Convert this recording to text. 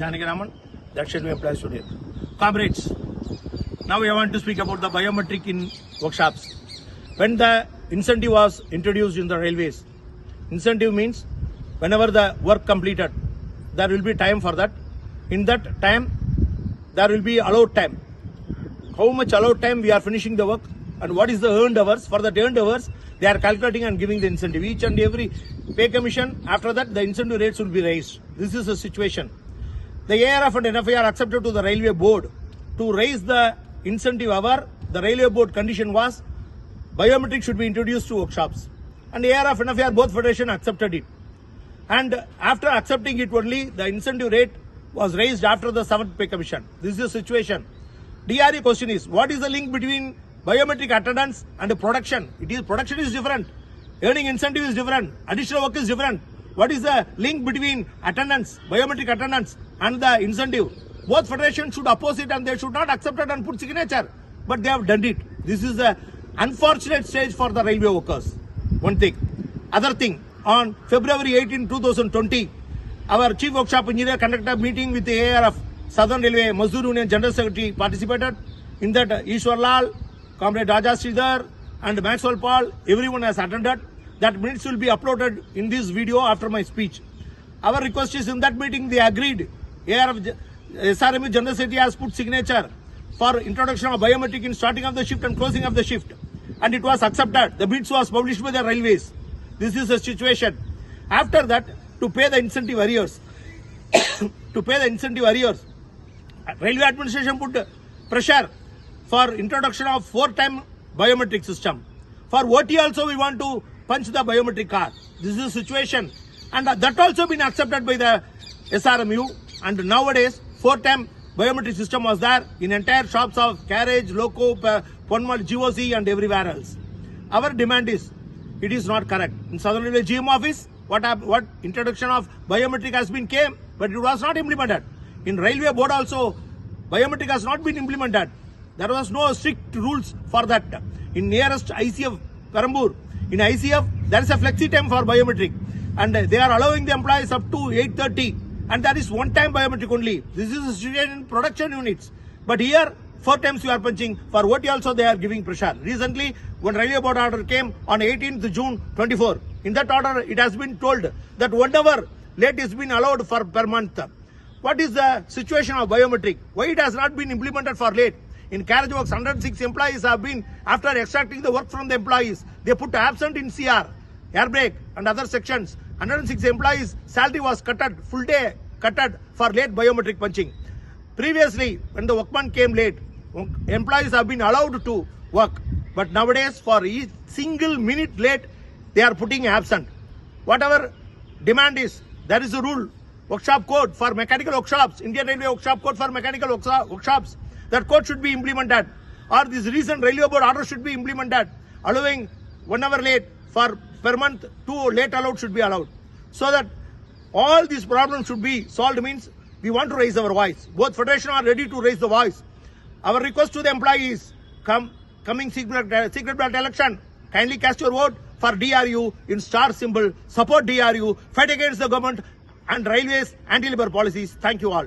Janakiraman, that shall be applied today. Comrades, now I want to speak about the biometric in workshops. When the incentive was introduced in the railways, incentive means whenever the work completed, there will be time for that. In that time, there will be allowed time. How much allowed time we are finishing the work and what is the earned hours. For that earned hours, they are calculating and giving the incentive. Each and every pay commission, after that, the incentive rates will be raised. This is the situation. The ARF and NFI are accepted to the railway board to raise the incentive hour. The railway board condition was biometric should be introduced to workshops. And ARF and NFI are both federation accepted it. And after accepting it only, the incentive rate was raised after the 7th pay commission. This is the situation. DRE question is, what is the link between biometric attendance and production? Production is different. Earning incentive is different. Additional work is different. What is the link between attendance, biometric attendance and the incentive? Both federations should oppose it and they should not accept it and put signature. But they have done it. This is the unfortunate stage for the railway workers. One thing. Other thing, on February 18, 2020, our Chief Workshop Engineer conducted a meeting with the ARF, Southern Railway, Mazdoor Union General Secretary participated. In that, Ishwar Lal, Comrade Raja Sridhar and Maxwell Paul, everyone has attended. That minutes will be uploaded in this video after my speech. Our request is in that meeting they agreed. ARF, SRME General Secretary has put signature for introduction of biometric in starting of the shift and closing of the shift. And it was accepted. The bids was published by the railways. This is the situation. After that, to pay the incentive arrears, railway administration put pressure for introduction of 4-time biometric system. For OT also we want to punch the biometric card. This is the situation. And that also been accepted by the SRMU. And nowadays, 4-time biometric system was there in entire shops of carriage, loco, Ponmal, GOC and everywhere else. Our demand is, it is not correct. In Southern Railway GM office, what introduction of biometric has been came, but it was not implemented. In Railway Board also, biometric has not been implemented. There was no strict rules for that. In nearest ICF, Perambur, in ICF, there is a flexi time for biometric. And they are allowing the employees up to 8:30. And that is 1-time biometric only. This is the situation in production units. But here, 4 times you are punching. For OT also they are giving pressure. Recently, when Railway Board order came on 18th June 24, in that order it has been told that 1 hour late is been allowed for per month. What is the situation of biometric? Why it has not been implemented for late? In carriage works, 106 employees have been, after extracting the work from the employees, they put absent in CR, air brake and other sections. 106 employees, salary was cutted, full day cutted for late biometric punching. Previously, when the workman came late, employees have been allowed to work. But nowadays, for each single minute late, they are putting absent. Whatever demand is, there is a rule. Workshop code for mechanical workshops, Indian Railway workshop code for mechanical workshops. That code should be implemented. Or this recent Railway Board order should be implemented. Allowing 1 hour late for per month, 2 late allowed should be allowed. So that all these problems should be solved means we want to raise our voice. Both federations are ready to raise the voice. Our request to the employees, coming secret ballot election, kindly cast your vote for DRU in star symbol. Support DRU, fight against the government and railways anti-labor policies. Thank you all.